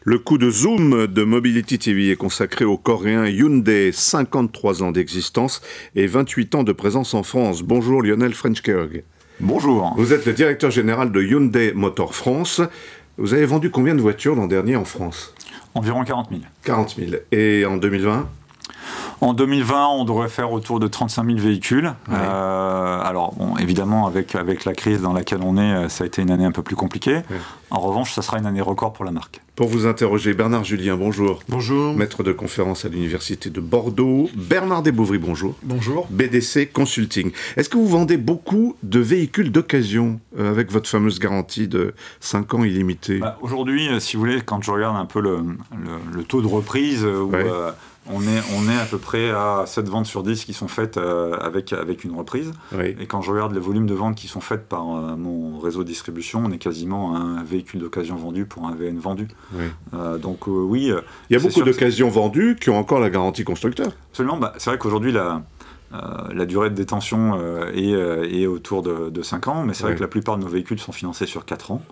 Le coup de zoom de Mobility TV est consacré au coréen Hyundai, 53 ans d'existence et 28 ans de présence en France. Bonjour Lionel Frenchkerg. Bonjour. Vous êtes le directeur général de Hyundai Motor France. Vous avez vendu combien de voitures l'an dernier en France? Environ 40 000. 40 000. Et en 2020? En 2020, on devrait faire autour de 35 000 véhicules. Ouais. Alors, bon, évidemment, avec la crise dans laquelle on est, ça a été une année un peu plus compliquée. Ouais. En revanche, ça sera une année record pour la marque. Pour vous interroger, Bernard Julien, bonjour. Bonjour. Maître de conférence à l'Université de Bordeaux. Bernard Desbouvry, bonjour. Bonjour. BDC Consulting. Est-ce que vous vendez beaucoup de véhicules d'occasion avec votre fameuse garantie de 5 ans illimitée? Aujourd'hui, si vous voulez, quand je regarde un peu le taux de reprise, ouais. On est à peu près à 7 ventes sur 10 qui sont faites avec une reprise. Oui. Et quand je regarde les volumes de ventes qui sont faites par mon réseau de distribution, on est quasiment à un véhicule d'occasion vendu pour un VN vendu. Oui. Donc oui. Il y a beaucoup d'occasions vendues qui ont encore la garantie constructeur. Absolument. C'est vrai qu'aujourd'hui, la durée de détention est autour de 5 ans, mais c'est vrai que la plupart de nos véhicules sont financés sur 4 ans.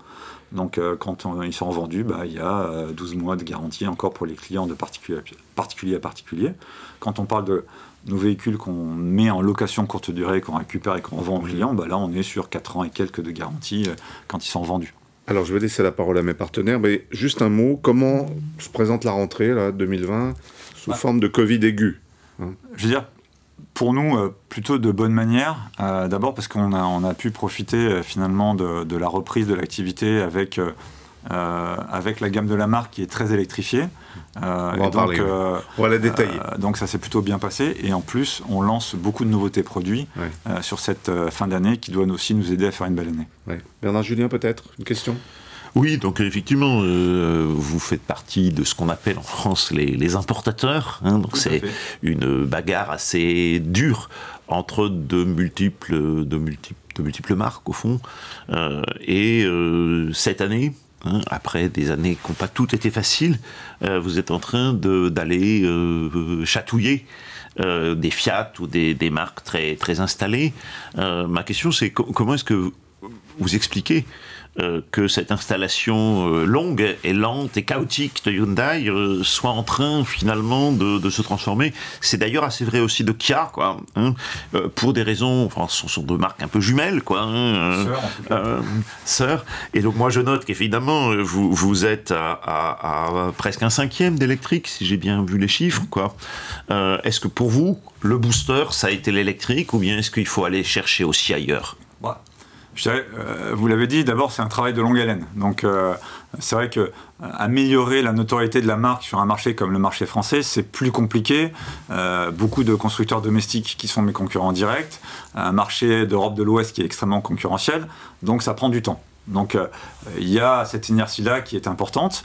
Donc quand ils sont vendus, il y a 12 mois de garantie encore pour les clients de particulier à particulier. Quand on parle de nos véhicules qu'on met en location courte durée, qu'on récupère et qu'on revend aux clients, là on est sur 4 ans et quelques de garantie quand ils sont vendus. Alors je vais laisser la parole à mes partenaires, mais juste un mot, comment se présente la rentrée là, 2020 sous forme de Covid aigu, hein? Je veux dire, pour nous, plutôt de bonne manière. D'abord parce qu'on a pu profiter finalement de la reprise de l'activité avec la gamme de la marque qui est très électrifiée. On va en parler. On va la détailler. Donc ça s'est plutôt bien passé. Et en plus, on lance beaucoup de nouveautés produits sur cette fin d'année qui doit aussi nous aider à faire une belle année. Ouais. Bernard Julien, peut-être une question? Oui, donc effectivement, vous faites partie de ce qu'on appelle en France les importateurs. Hein, donc c'est une bagarre assez dure entre de multiples marques, au fond. Cette année, hein, après des années qui n'ont pas toutes été faciles, vous êtes en train d'aller chatouiller des Fiat ou des marques très, très installées. Ma question, c'est comment est-ce que vous expliquez que cette installation longue et lente et chaotique de Hyundai soit en train finalement de se transformer? C'est d'ailleurs assez vrai aussi de Kia, quoi, hein, pour des raisons, enfin, ce sont deux marques un peu jumelles, quoi, hein, sœurs. Et donc moi je note qu'évidemment vous êtes à presque un 5e d'électrique, si j'ai bien vu les chiffres, quoi. Est-ce que pour vous le booster ça a été l'électrique ou bien est-ce qu'il faut aller chercher aussi ailleurs? Je dirais, vous l'avez dit, d'abord c'est un travail de longue haleine. Donc c'est vrai que améliorer la notoriété de la marque sur un marché comme le marché français, c'est plus compliqué. Beaucoup de constructeurs domestiques qui sont mes concurrents directs, un marché d'Europe de l'Ouest qui est extrêmement concurrentiel, donc ça prend du temps. Donc il y a cette inertie-là qui est importante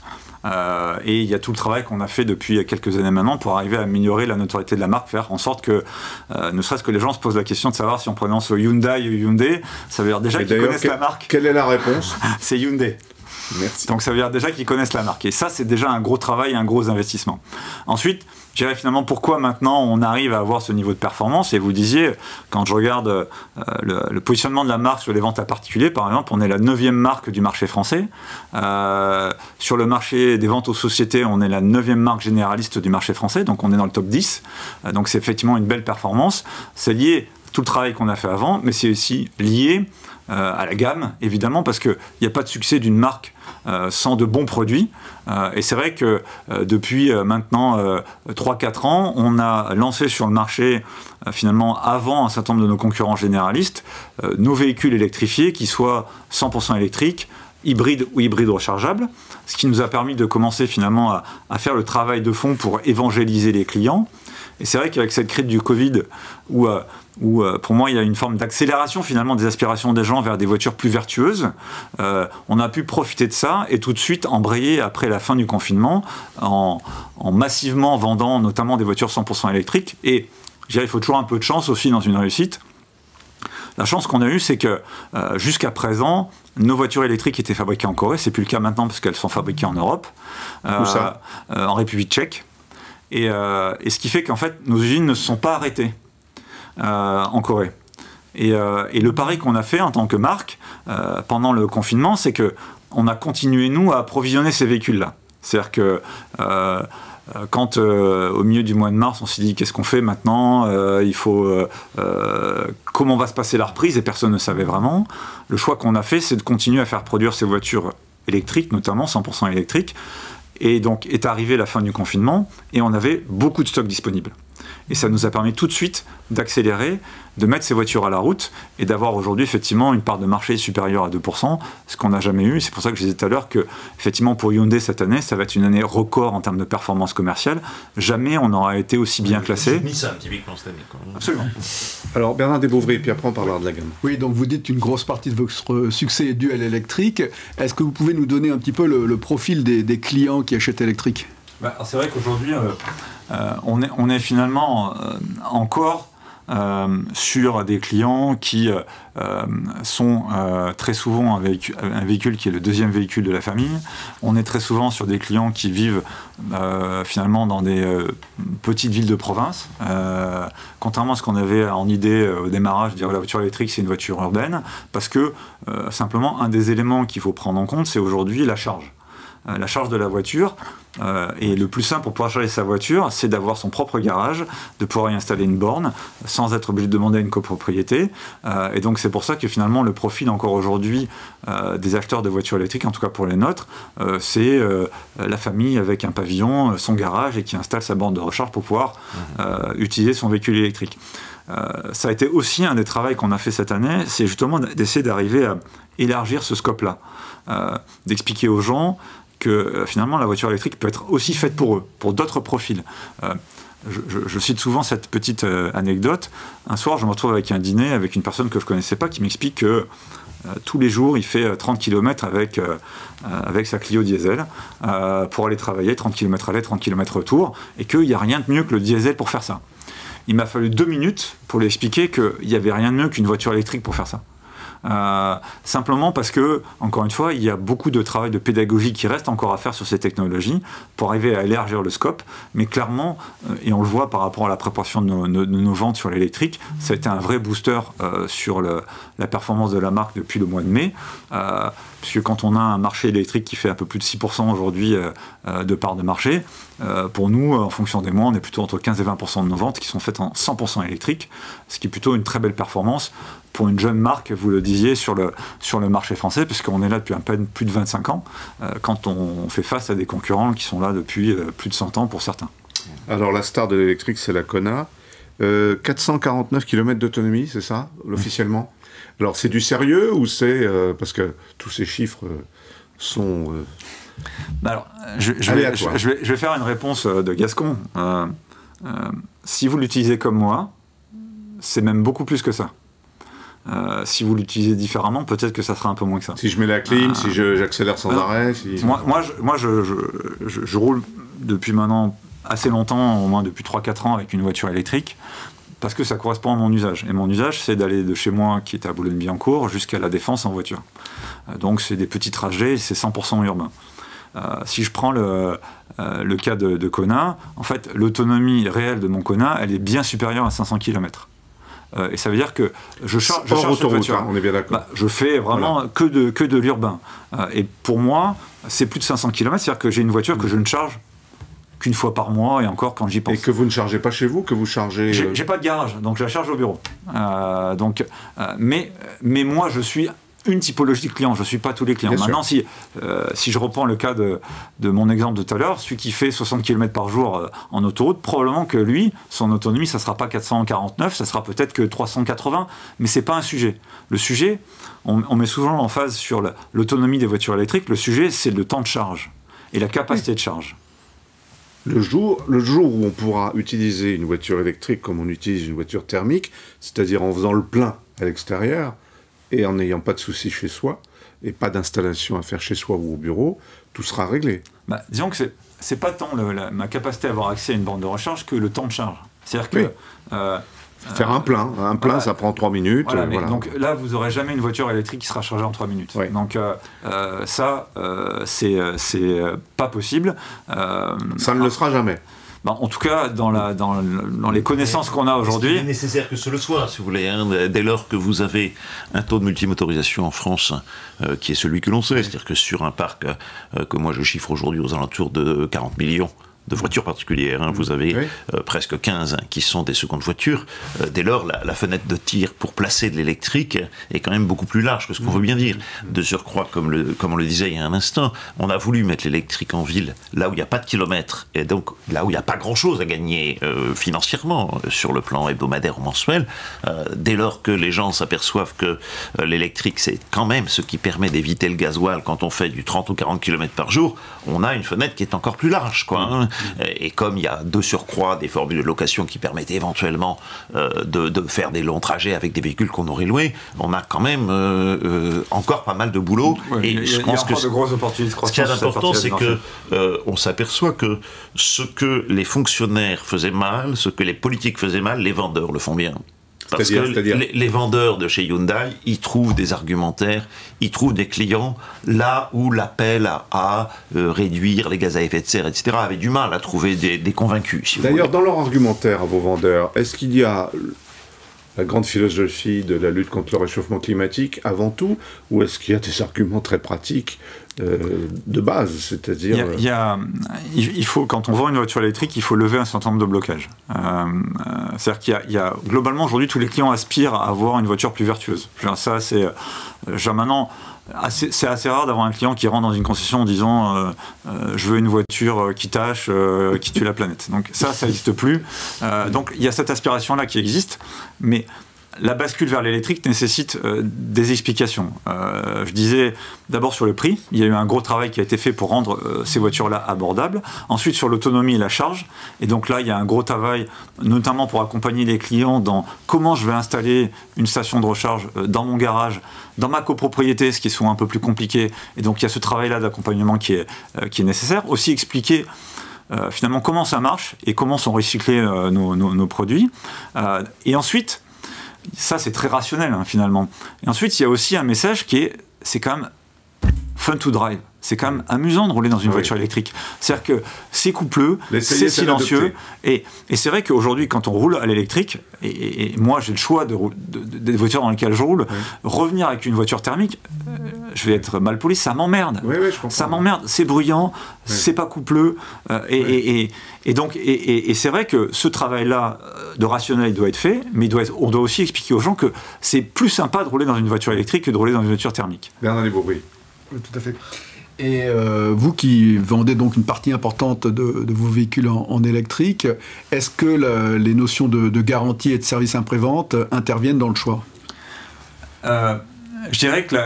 et il y a tout le travail qu'on a fait depuis quelques années maintenant pour arriver à améliorer la notoriété de la marque, faire en sorte que ne serait-ce que les gens se posent la question de savoir si on prononce Hyundai ou Hyundai, ça veut dire déjà qu'ils connaissent la marque. Quelle est la réponse? C'est Hyundai. Merci. Donc ça veut dire déjà qu'ils connaissent la marque. Et ça, c'est déjà un gros travail et un gros investissement. Ensuite, je dirais finalement pourquoi maintenant on arrive à avoir ce niveau de performance. Et vous disiez, quand je regarde le positionnement de la marque sur les ventes à particuliers, par exemple, on est la 9e marque du marché français. Sur le marché des ventes aux sociétés, on est la 9e marque généraliste du marché français. Donc on est dans le top 10. Donc c'est effectivement une belle performance. C'est lié à tout le travail qu'on a fait avant, mais c'est aussi lié à la gamme, évidemment, parce qu'il n'y a pas de succès d'une marque sans de bons produits. Et c'est vrai que depuis maintenant 3-4 ans, on a lancé sur le marché, finalement avant un certain nombre de nos concurrents généralistes, nos véhicules électrifiés qui soient 100% électriques, hybrides ou hybrides rechargeables, ce qui nous a permis de commencer finalement à faire le travail de fond pour évangéliser les clients. Et c'est vrai qu'avec cette crise du Covid, où pour moi il y a une forme d'accélération finalement des aspirations des gens vers des voitures plus vertueuses, on a pu profiter de ça et tout de suite embrayer après la fin du confinement en massivement vendant notamment des voitures 100% électriques. Et je dirais, il faut toujours un peu de chance aussi dans une réussite. La chance qu'on a eue, c'est que jusqu'à présent, nos voitures électriques étaient fabriquées en Corée. C'est plus le cas maintenant parce qu'elles sont fabriquées en Europe. Où ça? En République tchèque. Et ce qui fait qu'en fait, nos usines ne se sont pas arrêtées en Corée. Et le pari qu'on a fait en tant que marque pendant le confinement, c'est qu'on a continué, nous, à approvisionner ces véhicules-là. C'est-à-dire que quand au milieu du mois de mars, on s'est dit qu'est-ce qu'on fait maintenant, comment va se passer la reprise, et personne ne savait vraiment. Le choix qu'on a fait, c'est de continuer à faire produire ces voitures électriques, notamment 100% électriques. Et donc est arrivée la fin du confinement et on avait beaucoup de stocks disponibles. Et ça nous a permis tout de suite d'accélérer, de mettre ces voitures à la route et d'avoir aujourd'hui effectivement une part de marché supérieure à 2%, ce qu'on n'a jamais eu. C'est pour ça que je disais tout à l'heure que effectivement pour Hyundai cette année, ça va être une année record en termes de performance commerciale. Jamais on n'aura été aussi bien classé. Nissan typiquement cette année. Absolument. Alors Bernard Desbouvry, puis après on parlera de la gamme. Oui, donc vous dites une grosse partie de votre succès est due à l'électrique. Est-ce que vous pouvez nous donner un petit peu le profil des clients qui achètent électrique ? C'est vrai qu'aujourd'hui, on est finalement encore sur des clients qui sont très souvent avec un véhicule qui est le deuxième véhicule de la famille. On est très souvent sur des clients qui vivent finalement dans des petites villes de province. Contrairement à ce qu'on avait en idée au démarrage, de dire la voiture électrique c'est une voiture urbaine, parce que simplement un des éléments qu'il faut prendre en compte, c'est aujourd'hui la charge. La charge de la voiture, et le plus simple pour pouvoir charger sa voiture, c'est d'avoir son propre garage, de pouvoir y installer une borne sans être obligé de demander une copropriété. Et donc c'est pour ça que finalement le profil encore aujourd'hui des acheteurs de voitures électriques, en tout cas pour les nôtres, c'est la famille avec un pavillon, son garage et qui installe sa borne de recharge pour pouvoir utiliser son véhicule électrique. Ça a été aussi un des travaux qu'on a fait cette année, c'est justement d'essayer d'arriver à élargir ce scope-là, d'expliquer aux gens que finalement la voiture électrique peut être aussi faite pour eux, pour d'autres profils. Je cite souvent cette petite anecdote. Un soir, je me retrouve avec un dîner avec une personne que je ne connaissais pas qui m'explique que tous les jours, il fait 30 km avec sa Clio diesel pour aller travailler, 30 km aller, 30 km retour, et qu'il n'y a rien de mieux que le diesel pour faire ça. Il m'a fallu 2 minutes pour lui expliquer qu'il n'y avait rien de mieux qu'une voiture électrique pour faire ça. Simplement parce que, encore une fois, il y a beaucoup de travail de pédagogie qui reste encore à faire sur ces technologies pour arriver à élargir le scope, mais clairement, et on le voit par rapport à la préparation de nos ventes sur l'électrique, ça a été un vrai booster sur la performance de la marque depuis le mois de mai, puisque quand on a un marché électrique qui fait un peu plus de 6% aujourd'hui de part de marché, pour nous, en fonction des mois, on est plutôt entre 15 et 20% de nos ventes qui sont faites en 100% électrique, ce qui est plutôt une très belle performance pour une jeune marque, vous le disiez, sur le marché français, puisqu'on est là depuis à peine plus de 25 ans, quand on fait face à des concurrents qui sont là depuis plus de 100 ans pour certains. Alors la star de l'électrique, c'est la Kona. 449 km d'autonomie, c'est ça, officiellement? Alors c'est du sérieux ou c'est... parce que tous ces chiffres sont... Alors, je vais faire une réponse de Gascon. Si vous l'utilisez comme moi, c'est même beaucoup plus que ça. Si vous l'utilisez différemment, peut-être que ça sera un peu moins que ça. Si je mets la clim, si j'accélère sans arrêt... Moi, je roule depuis maintenant assez longtemps, au moins depuis 3-4 ans, avec une voiture électrique, parce que ça correspond à mon usage. Et mon usage, c'est d'aller de chez moi, qui est à Boulogne-Billancourt, jusqu'à La Défense en voiture. Donc c'est des petits trajets, c'est 100% urbain. Si je prends le cas de Kona, en fait, l'autonomie réelle de mon Kona, elle est bien supérieure à 500 km. Et ça veut dire que je charge cette voiture. On est bien d'accord. Je fais vraiment que de l'urbain. Et pour moi, c'est plus de 500 km, c'est-à-dire que j'ai une voiture que je ne charge qu'une fois par mois, et encore quand j'y pense. Et que vous ne chargez pas chez vous, que vous chargez... J'ai pas de garage, donc je la charge au bureau. Mais moi, je suis une typologie de client, je ne suis pas tous les clients. Bien Maintenant, si je reprends le cas de mon exemple de tout à l'heure, celui qui fait 60 km par jour en autoroute, probablement que lui, son autonomie, ça ne sera pas 449, ça sera peut-être que 380, mais ce n'est pas un sujet. Le sujet, on met souvent l'emphase sur l'autonomie des voitures électriques, le sujet, c'est le temps de charge et la capacité de charge. Le jour où on pourra utiliser une voiture électrique comme on utilise une voiture thermique, c'est-à-dire en faisant le plein à l'extérieur, et en n'ayant pas de soucis chez soi, et pas d'installation à faire chez soi ou au bureau, tout sera réglé. Disons que c'est pas tant ma capacité à avoir accès à une borne de recharge que le temps de charge. C'est-à-dire que... faire un plein, ça prend 3 minutes. Voilà. Donc là, vous n'aurez jamais une voiture électrique qui sera chargée en 3 minutes. Oui. Donc ça, c'est pas possible. Ça ne le sera jamais. En tout cas, dans les connaissances qu'on a aujourd'hui... Il est nécessaire que ce le soit, si vous voulez. Dès lors que vous avez un taux de multimotorisation en France qui est celui que l'on sait, c'est-à-dire que sur un parc que moi je chiffre aujourd'hui aux alentours de 40 millions, de voitures particulières, vous avez presque 15 qui sont des secondes voitures. Dès lors, la fenêtre de tir pour placer de l'électrique est quand même beaucoup plus large que ce qu'on veut bien dire. De surcroît, comme on le disait il y a un instant, on a voulu mettre l'électrique en ville, là où il n'y a pas de kilomètres, et donc là où il n'y a pas grand-chose à gagner financièrement, sur le plan hebdomadaire ou mensuel. Dès lors que les gens s'aperçoivent que l'électrique, c'est quand même ce qui permet d'éviter le gasoil quand on fait du 30 ou 40 km par jour, on a une fenêtre qui est encore plus large, quoi. Et comme il y a de surcroît des formules de location qui permettent éventuellement de faire des longs trajets avec des véhicules qu'on aurait loués, on a quand même encore pas mal de boulot. Et je pense que de grosses opportunités de croissance. Ce qui est important, c'est que on s'aperçoit que ce que les fonctionnaires faisaient mal, ce que les politiques faisaient mal, les vendeurs le font bien. Parce que les vendeurs de chez Hyundai, ils trouvent des argumentaires, ils trouvent des clients là où l'appel à réduire les gaz à effet de serre, etc., avait du mal à trouver des convaincus. Si D'ailleurs, dans leur argumentaire à vos vendeurs, est-ce qu'il y a la grande philosophie de la lutte contre le réchauffement climatique avant tout, ou est-ce qu'il y a des arguments très pratiques de base, c'est-à-dire... Il faut, quand on vend une voiture électrique, il faut lever un certain nombre de blocages. C'est-à-dire qu'il y a globalement, aujourd'hui, tous les clients aspirent à avoir une voiture plus vertueuse. Ça, c'est... maintenant, c'est assez rare d'avoir un client qui rentre dans une concession en disant je veux une voiture qui tâche, qui tue la planète. Donc ça n'existe plus. Donc il y a cette aspiration-là qui existe, mais la bascule vers l'électrique nécessite des explications. Je disais d'abord sur le prix, il y a eu un gros travail qui a été fait pour rendre ces voitures-là abordables. Ensuite sur l'autonomie et la charge. Et donc là, il y a un gros travail, notamment pour accompagner les clients dans comment je vais installer une station de recharge dans mon garage, dans ma copropriété, ce qui est souvent un peu plus compliqué. Et donc il y a ce travail-là d'accompagnement qui est nécessaire. Aussi expliquer finalement comment ça marche et comment sont recyclés nos produits. Et ensuite, ça c'est très rationnel finalement. Et ensuite il y a aussi un message c'est quand même fun to drive. C'est quand même amusant de rouler dans une voiture électrique. C'est-à-dire que c'est coupleux, c'est silencieux. Et c'est vrai qu'aujourd'hui, quand on roule à l'électrique, et moi j'ai le choix des voitures dans lesquelles je roule, revenir avec une voiture thermique, je vais être mal poli, ça m'emmerde. Ça m'emmerde, c'est bruyant, c'est pas coupleux. Et c'est vrai que ce travail-là de rationnel il doit être fait, mais on doit aussi expliquer aux gens que c'est plus sympa de rouler dans une voiture électrique que de rouler dans une voiture thermique. Bernard Desbourry. Oui, tout à fait. Et vous qui vendez donc une partie importante de vos véhicules en électrique, est-ce que les notions de garantie et de service après-vente interviennent dans le choix ? Je dirais que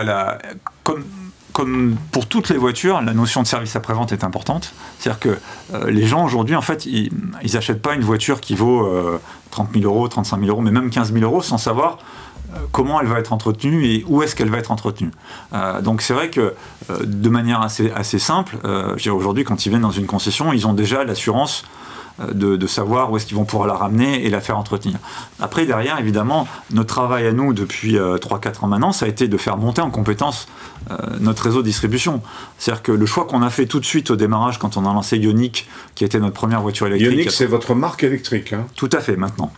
comme pour toutes les voitures, la notion de service après-vente est importante. C'est-à-dire que les gens aujourd'hui, en fait, ils n'achètent pas une voiture qui vaut 30 000 euros, 35 000 euros, mais même 15 000 euros sans savoir comment elle va être entretenue et où est-ce qu'elle va être entretenue. Donc c'est vrai que de manière assez simple, je dirais aujourd'hui quand ils viennent dans une concession, ils ont déjà l'assurance de savoir où est-ce qu'ils vont pouvoir la ramener et la faire entretenir. Après derrière évidemment notre travail à nous depuis 3-4 ans maintenant ça a été de faire monter en compétence notre réseau de distribution. C'est-à-dire que le choix qu'on a fait tout de suite au démarrage quand on a lancé Ioniq qui était notre première voiture électrique. Ioniq c'est votre marque électrique Tout à fait maintenant.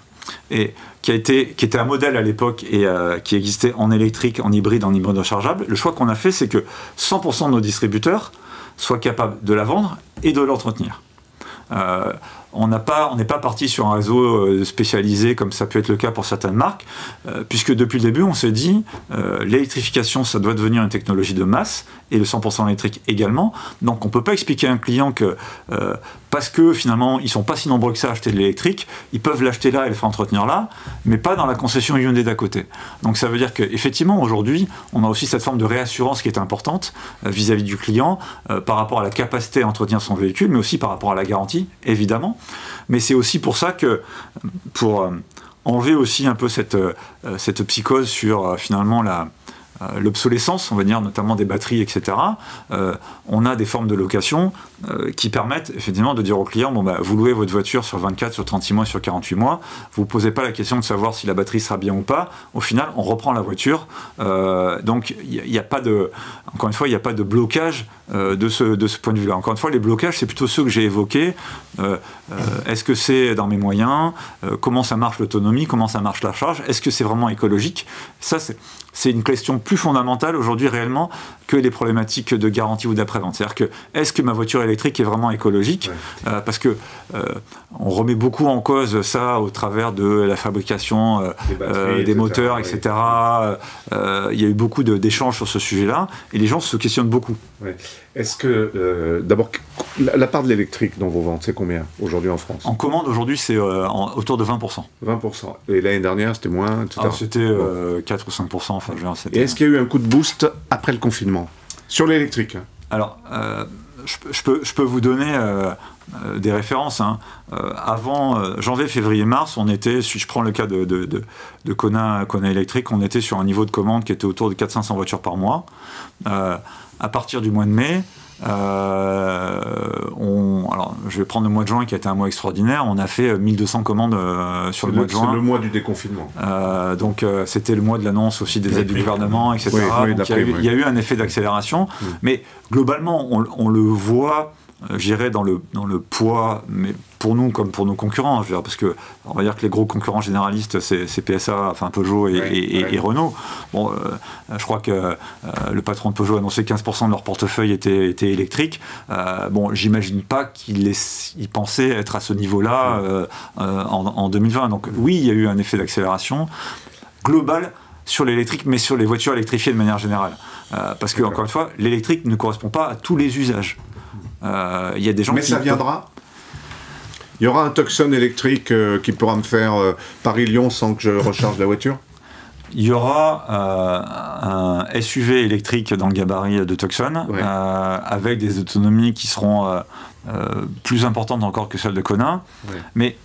Et qui était un modèle à l'époque et qui existait en électrique, en hybride rechargeable. Le choix qu'on a fait, c'est que 100% de nos distributeurs soient capables de la vendre et de l'entretenir. On n'est pas parti sur un réseau spécialisé comme ça peut être le cas pour certaines marques, puisque depuis le début on s'est dit l'électrification ça doit devenir une technologie de masse et le 100% électrique également. Donc on ne peut pas expliquer à un client que parce que finalement ils ne sont pas si nombreux que ça à acheter de l'électrique, ils peuvent l'acheter là et le faire entretenir là, mais pas dans la concession Hyundai d'à côté. Donc ça veut dire qu'effectivement aujourd'hui on a aussi cette forme de réassurance qui est importante vis-à-vis du client par rapport à la capacité à entretenir son véhicule, mais aussi par rapport à la garantie évidemment. Mais c'est aussi pour ça que, pour enlever aussi un peu cette psychose sur finalement l'obsolescence, on va dire, notamment des batteries, etc., on a des formes de location qui permettent effectivement de dire au client, bon, vous louez votre voiture sur 24, sur 36 mois, sur 48 mois, vous ne posez pas la question de savoir si la batterie sera bien ou pas, au final, on reprend la voiture, donc il n'y a pas de, encore une fois, il n'y a pas de blocage de ce point de vue-là. Encore une fois, les blocages, c'est plutôt ceux que j'ai évoqués. Est-ce que c'est dans mes moyens? Comment ça marche l'autonomie? Comment ça marche la charge? Est-ce que c'est vraiment écologique? Ça, c'est une question plus fondamentale aujourd'hui réellement que les problématiques de garantie ou d'après-vente. C'est-à-dire que est-ce que ma voiture électrique est vraiment écologique? Parce que on remet beaucoup en cause ça au travers de la fabrication des moteurs, etc. Il y a eu beaucoup d'échanges sur ce sujet-là et les gens se questionnent beaucoup. Ouais. Est-ce que, d'abord, la part de l'électrique dans vos ventes, c'est combien aujourd'hui en France? En commande, aujourd'hui, c'est autour de 20%. 20%. Et l'année dernière, c'était moins, etc. C'était 4 ou 5%. Enfin, et est-ce qu'il y a eu un coup de boost après le confinement sur l'électrique? Alors, je peux vous donner des références. Hein. Avant janvier, février, mars, on était, si je prends le cas de Kona électrique, on était sur un niveau de commande qui était autour de 400-500 voitures par mois. À partir du mois de mai, alors, je vais prendre le mois de juin qui a été un mois extraordinaire. On a fait 1200 commandes sur le mois de juin. C'est le mois du déconfinement. Donc c'était le mois de l'annonce aussi des aides du gouvernement, etc. Donc, il y a eu un effet d'accélération. Mais globalement, on le voit, j'irais dans le poids, mais pour nous comme pour nos concurrents, je veux dire, parce que on va dire que les gros concurrents généralistes, c'est PSA, enfin Peugeot et Renault. Bon, je crois que le patron de Peugeot a annoncé que 15% de leur portefeuille était électrique. Bon, j'imagine pas qu'ils pensaient être à ce niveau-là en 2020. Donc oui, il y a eu un effet d'accélération global sur l'électrique, mais sur les voitures électrifiées de manière générale. Parce que, encore une fois, l'électrique ne correspond pas à tous les usages. Il y a des gens mais ça viendra. Il y aura un Tucson électrique qui pourra me faire Paris-Lyon sans que je recharge la voiture? Il y aura un SUV électrique dans le gabarit de Tucson, avec des autonomies qui seront plus importantes encore que celles de Kona. Mais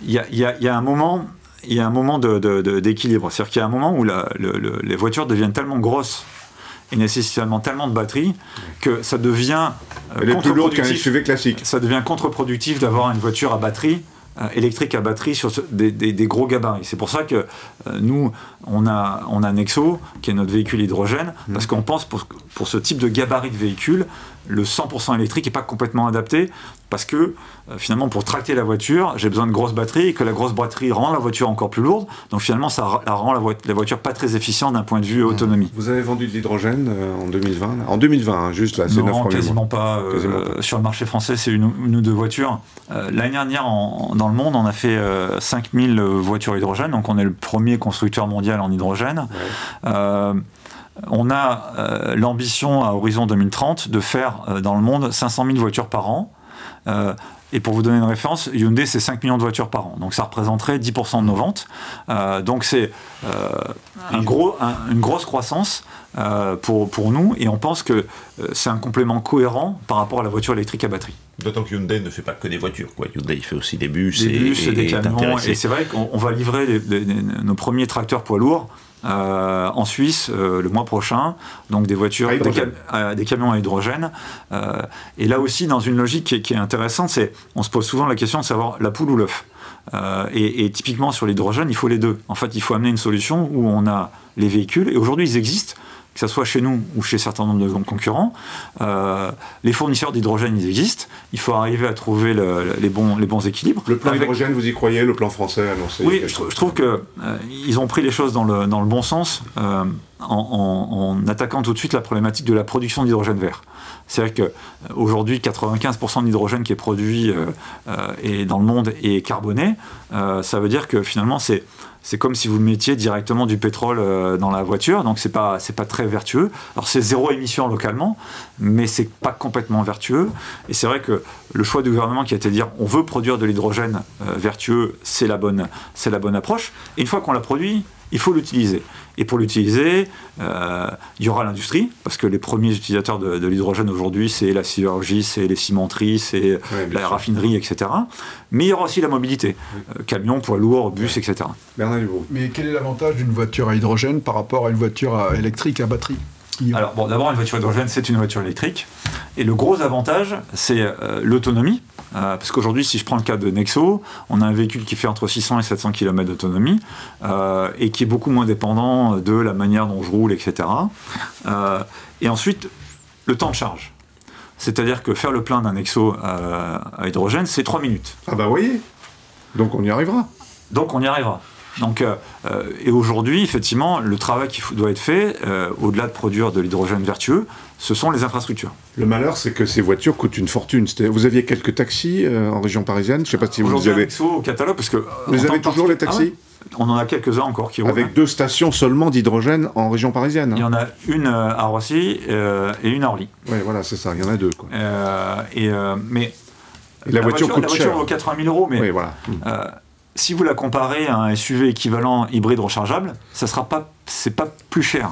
il y a un moment d'équilibre. C'est-à-dire qu'il y a un moment où les voitures deviennent tellement grosses et nécessite tellement de batterie que ça devient contre-productif. SUV classique. Ça devient contre-productif d'avoir une voiture à batterie, électrique à batterie sur des gros gabarits. C'est pour ça que nous, on a Nexo, qui est notre véhicule hydrogène, parce qu'on pense pour ce type de gabarit de véhicule, le 100% électrique n'est pas complètement adapté, parce que finalement, pour tracter la voiture, j'ai besoin de grosses batteries, et que la grosse batterie rend la voiture encore plus lourde, donc finalement, ça rend la voiture pas très efficiente d'un point de vue autonomie. Vous avez vendu de l'hydrogène en 2020 là. En 2020, hein, juste là, c'est 9 premiers quasiment mois. Pas. Sur le marché français, c'est une ou deux voitures. L'année dernière, dans le monde, on a fait 5000 voitures hydrogène, donc on est le premier constructeur mondial en hydrogène. On a l'ambition à horizon 2030 de faire dans le monde 500 000 voitures par an. Et pour vous donner une référence, Hyundai, c'est 5 millions de voitures par an. Donc ça représenterait 10% de nos ventes. Donc c'est une grosse croissance pour nous. Et on pense que c'est un complément cohérent par rapport à la voiture électrique à batterie. D'autant que Hyundai ne fait pas que des voitures, quoi. Hyundai il fait aussi des bus, et des camions. Et c'est vrai qu'on va livrer nos premiers tracteurs poids lourds en Suisse le mois prochain, donc des voitures, des camions à hydrogène. Et là aussi, dans une logique qui est intéressante, c'est on se pose souvent la question de savoir la poule ou l'œuf. Et typiquement sur l'hydrogène, il faut les deux. En fait, il faut amener une solution où on a les véhicules, et aujourd'hui ils existent, que ce soit chez nous ou chez certains nombres de concurrents. Les fournisseurs d'hydrogène, ils existent. Il faut arriver à trouver les bons équilibres. Le plan hydrogène, vous y croyez? Le plan français annoncé? Oui, je trouve qu'ils ont pris les choses dans le bon sens en attaquant tout de suite la problématique de la production d'hydrogène vert. C'est-à-dire qu'aujourd'hui, 95% d'hydrogène qui est produit dans le monde est carboné. Ça veut dire que finalement, c'est comme si vous mettiez directement du pétrole dans la voiture, donc c'est pas très vertueux. Alors c'est zéro émission localement, mais c'est pas complètement vertueux. Et c'est vrai que le choix du gouvernement qui a été de dire on veut produire de l'hydrogène vertueux, c'est la bonne approche. Et une fois qu'on l'a produit, il faut l'utiliser. Et pour l'utiliser, il y aura l'industrie, parce que les premiers utilisateurs de l'hydrogène aujourd'hui, c'est la sidérurgie, c'est les cimenteries, c'est la raffinerie, etc. Mais il y aura aussi la mobilité, camions, poids lourds, bus, etc. Bernard Dubourg. Mais quel est l'avantage d'une voiture à hydrogène par rapport à une voiture électrique à batterie? Alors, bon, d'abord, une voiture hydrogène, c'est une voiture électrique. Et le gros avantage, c'est l'autonomie. Parce qu'aujourd'hui, si je prends le cas de Nexo, on a un véhicule qui fait entre 600 et 700 km d'autonomie et qui est beaucoup moins dépendant de la manière dont je roule, etc. Et ensuite, le temps de charge. C'est-à-dire que faire le plein d'un exo à hydrogène, c'est 3 minutes. Ah bah oui. Donc on y arrivera. Donc on y arrivera. Donc, et aujourd'hui, effectivement, le travail qui doit être fait, au-delà de produire de l'hydrogène vertueux, ce sont les infrastructures. Le malheur, c'est que ces voitures coûtent une fortune. Vous aviez quelques taxis en région parisienne, je ne sais pas si vous avez... Exo au catalogue, parce que... Vous avez toujours les taxis? On en a quelques-uns encore qui roulent. Avec 2 stations seulement d'hydrogène en région parisienne. Il y en a une à Roissy et une à Orly. Oui, voilà, c'est ça, il y en a 2. Quoi. Mais et la voiture coûte cher. La voiture vaut 80 000 €, mais oui, voilà. Si vous la comparez à un SUV équivalent hybride rechargeable, c'est pas plus cher.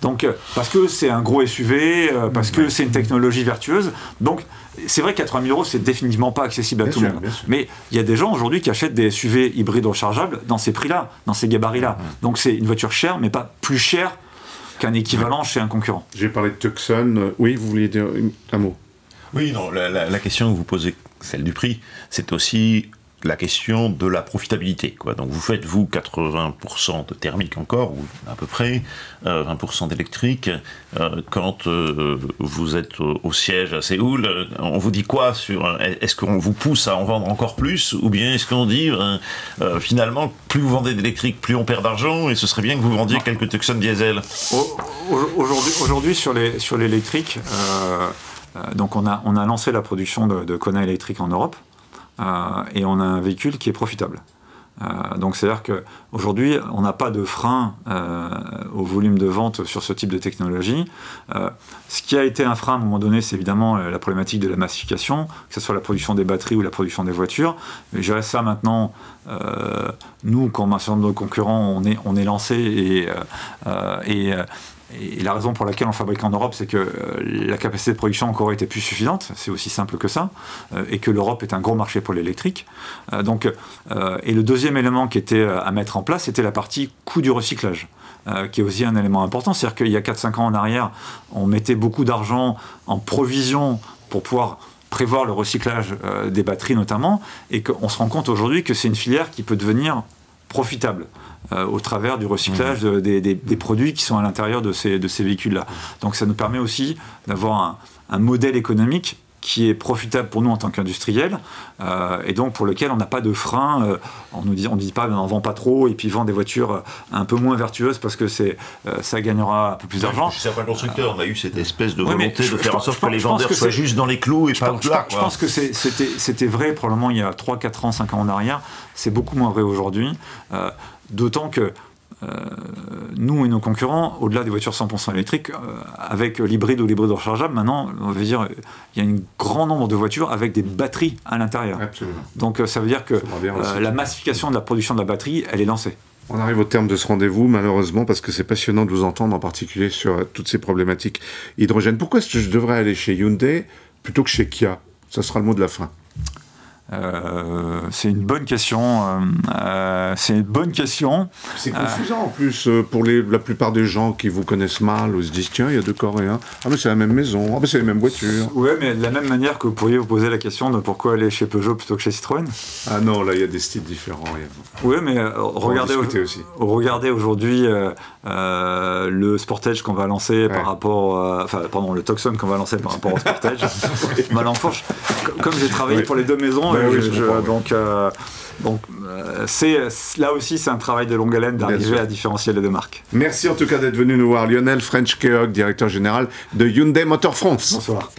Donc, parce que c'est un gros SUV, parce que c'est une technologie vertueuse. Donc, c'est vrai que 80 000 €, c'est définitivement pas accessible à tout le monde. Mais il y a des gens aujourd'hui qui achètent des SUV hybrides rechargeables dans ces prix-là, dans ces gabarits-là. Donc, c'est une voiture chère, mais pas plus chère qu'un équivalent chez un concurrent. J'ai parlé de Tucson. Oui, vous vouliez dire un mot? Oui, non, la question que vous posez, celle du prix, c'est aussi la question de la profitabilité, quoi. Donc vous faites, vous, 80% de thermique encore, ou à peu près, 20% d'électrique. Quand vous êtes au siège à Séoul, on vous dit quoi sur... Est-ce qu'on vous pousse à en vendre encore plus, ou bien est-ce qu'on dit, finalement, plus vous vendez d'électrique, plus on perd d'argent, et ce serait bien que vous vendiez quelques Tucson diesel? Aujourd'hui, sur l'électrique, donc on a lancé la production de Kona électrique en Europe, et on a un véhicule qui est profitable. Donc c'est-à-dire qu'aujourd'hui, on n'a pas de frein au volume de vente sur ce type de technologie. Ce qui a été un frein à un moment donné, c'est évidemment la problématique de la massification, que ce soit la production des batteries ou la production des voitures. Mais je dirais ça maintenant, nous, comme un certain nombre de concurrents, on est lancé et la raison pour laquelle on fabrique en Europe, c'est que la capacité de production en Corée était plus suffisante, c'est aussi simple que ça, et que l'Europe est un gros marché pour l'électrique. Et le deuxième élément qui était à mettre en place, c'était la partie coût du recyclage, qui est aussi un élément important. C'est-à-dire qu'il y a 4-5 ans en arrière, on mettait beaucoup d'argent en provision pour pouvoir prévoir le recyclage des batteries notamment, et qu'on se rend compte aujourd'hui que c'est une filière qui peut devenir profitable au travers du recyclage des produits qui sont à l'intérieur de ces véhicules-là. Donc ça nous permet aussi d'avoir un modèle économique qui est profitable pour nous en tant qu'industriels, et donc pour lequel on n'a pas de frein. On ne dit pas on n'en vend pas trop et puis vend des voitures un peu moins vertueuses parce que ça gagnera un peu plus d'argent. Chez certains constructeurs, on a eu cette espèce de volonté de faire en sorte que les vendeurs soient juste dans les clous et pas au-delà. Je pense que c'était vrai probablement il y a 3, 4 ans, 5 ans en arrière. C'est beaucoup moins vrai aujourd'hui. D'autant que nous et nos concurrents, au-delà des voitures 100% électriques, avec l'hybride ou l'hybride rechargeable, maintenant, on veut dire, il y a un grand nombre de voitures avec des batteries à l'intérieur. Absolument. Donc ça veut dire que la massification de la production de la batterie, elle est lancée. On arrive au terme de ce rendez-vous, malheureusement, parce que c'est passionnant de vous entendre, en particulier sur toutes ces problématiques hydrogène. Pourquoi est-ce que je devrais aller chez Hyundai plutôt que chez Kia? Ça sera le mot de la fin. C'est une bonne question. C'est confusant en plus pour la plupart des gens qui vous connaissent mal, ou se disent tiens, il y a 2 Coréens. Ah mais c'est la même maison, ah mais c'est les mêmes voitures. Oui, mais de la même manière que vous pourriez vous poser la question de pourquoi aller chez Peugeot plutôt que chez Citroën. Ah non, là il y a des styles différents. Oui, mais regardez aujourd'hui le Sportage qu'on va lancer par rapport, le Tucson qu'on va lancer par rapport au Sportage. Malenfourche. Comme j'ai travaillé pour les 2 maisons. Donc là aussi, c'est un travail de longue haleine d'arriver à différencier les 2 marques. Merci en tout cas d'être venu nous voir. Lionel French-Keogh, directeur général de Hyundai Motor France. Bonsoir.